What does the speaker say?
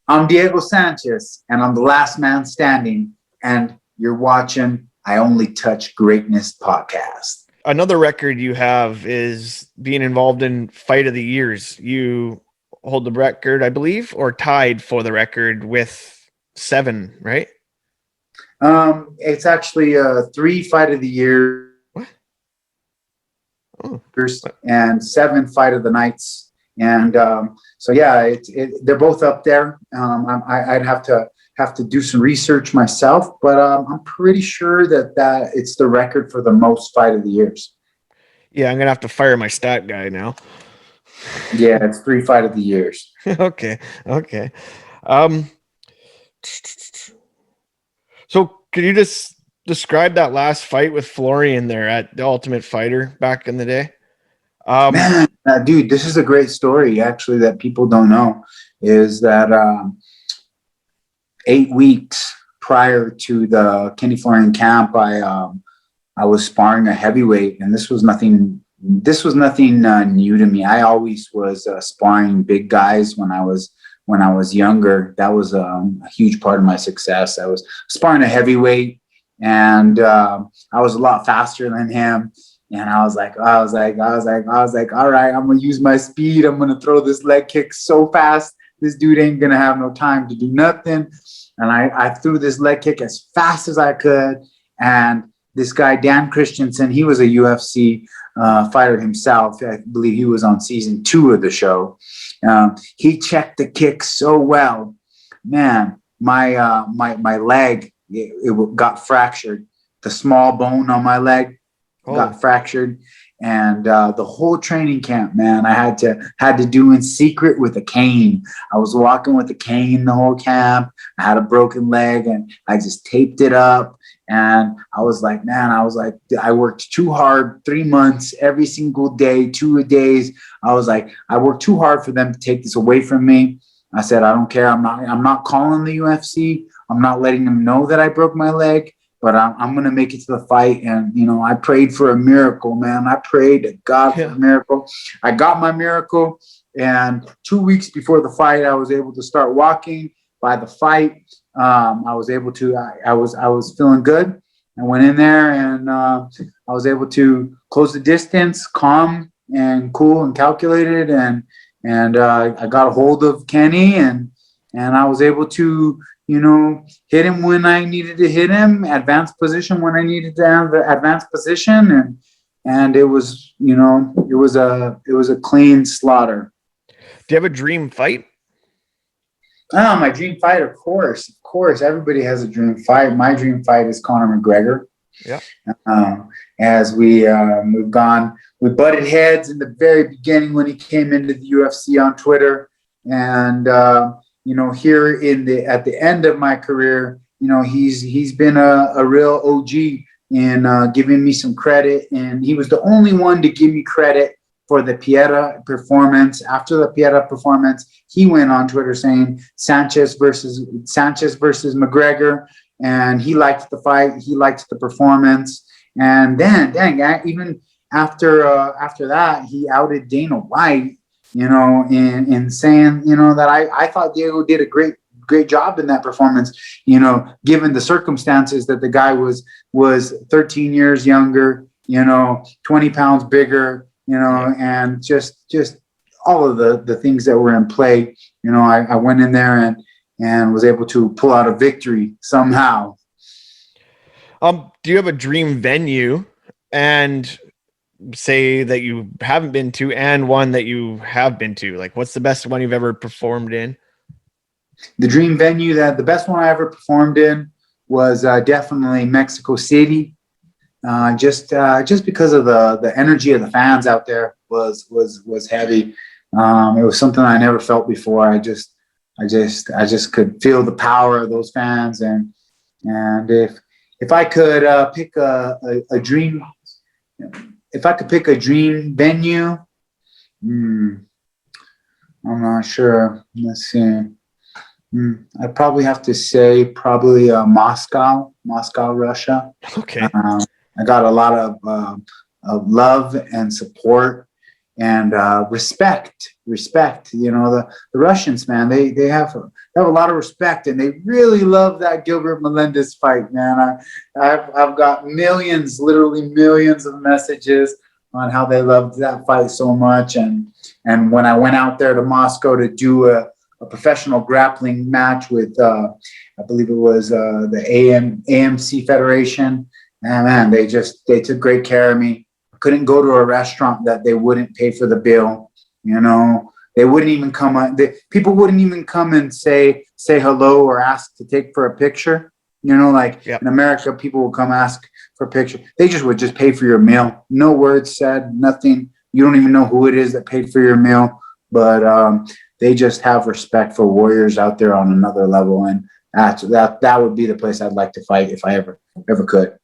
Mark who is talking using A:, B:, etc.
A: I'm Diego Sanchez, and I'm the last man standing. And you're watching I Only Touch Greatness podcast.
B: Another record you have is being involved in Fight of the Years. You hold the record, I believe, or tied for the record with 7, right?
A: It's actually 3 Fight of the Years and 7 Fight of the Nights. And so, yeah, they're both up there. I'd have to do some research myself, but I'm pretty sure that it's the record for the most Fight of the Years.
B: Yeah, I'm going to have to fire my stat guy now.
A: Yeah, it's 3 Fight of the Years.
B: Okay. So could you just describe that last fight with Florian there at the Ultimate Fighter back in the day?
A: Man, dude, this is a great story, actually, that people don't know, is that 8 weeks prior to the Kenny Florian camp, I was sparring a heavyweight, and this was nothing new to me. I always was sparring big guys when I was younger. That was a huge part of my success. I was sparring a heavyweight, and I was a lot faster than him. And I was like, all right, I'm gonna use my speed. I'm gonna throw this leg kick so fast, this dude ain't gonna have no time to do nothing. And I threw this leg kick as fast as I could. And this guy, Dan Christensen, he was a UFC fighter himself. I believe he was on season 2 of the show. He checked the kick so well. Man, my leg, it got fractured. The small bone on my leg got fractured. And the whole training camp, man, I had to do in secret with a cane. I was walking with a cane the whole camp. I had a broken leg, and I just taped it up. And I was like, I worked too hard, 3 months, every single day, 2 days. I was like, I worked too hard for them to take this away from me. I said, I don't care. I'm not calling the UFC. I'm not letting them know that I broke my leg. But I'm going to make it to the fight. And, I prayed for a miracle, man. I prayed to God for a miracle. I got my miracle. And 2 weeks before the fight, I was able to start walking. By the fight, I was able to, I was feeling good. I went in there, and I was able to close the distance, calm and cool and calculated. And I got a hold of Kenny, and I was able to, hit him when I needed to hit him, advanced position when I needed to have advanced position, and it was, it was a clean slaughter.
B: Do you have a dream fight?
A: Oh, my dream fight, of course, everybody has a dream fight. My dream fight is Conor McGregor.
B: Yeah.
A: As we butted heads in the very beginning when he came into the UFC on Twitter, and here at the end of my career, he's been a real OG in giving me some credit, and he was the only one to give me credit for the Pieta performance. After the Pieta performance, he went on Twitter saying Sanchez versus McGregor, and he liked the fight, he liked the performance, and then even after that, he outed Dana White. In saying, that I thought Diego did a great job in that performance, given the circumstances that the guy was 13 years younger, 20 pounds bigger, and just all of the things that were in play. I went in there and was able to pull out a victory somehow.
B: Do you have a dream venue, and say that you haven't been to, and one that you have been to? Like, what's the best one you've ever performed in?
A: The dream venue, the best one I ever performed in was definitely Mexico City. Just because of the energy of the fans out there was heavy. It was something I never felt before. I just could feel the power of those fans, and if I could pick a dream. If I could pick a dream venue, I'm not sure. Let's see. I'd probably have to say Moscow, Russia.
B: Okay.
A: I got a lot of love and support, and respect. You know, the Russians, man, they have a lot of respect, and they really love that Gilbert Melendez fight, man. I've got millions, literally millions of messages on how they loved that fight so much, and when I went out there to Moscow to do a professional grappling match with I believe it was the AMC Federation, and man, they took great care of me. Couldn't go to a restaurant that they wouldn't pay for the bill. You know, they wouldn't even come. People wouldn't even come and say hello or ask to take for a picture. You know, like in America, people will come ask for a picture. They would just pay for your meal. No words said, nothing. You don't even know who it is that paid for your meal, but they just have respect for warriors out there on another level. And that would be the place I'd like to fight if I ever could.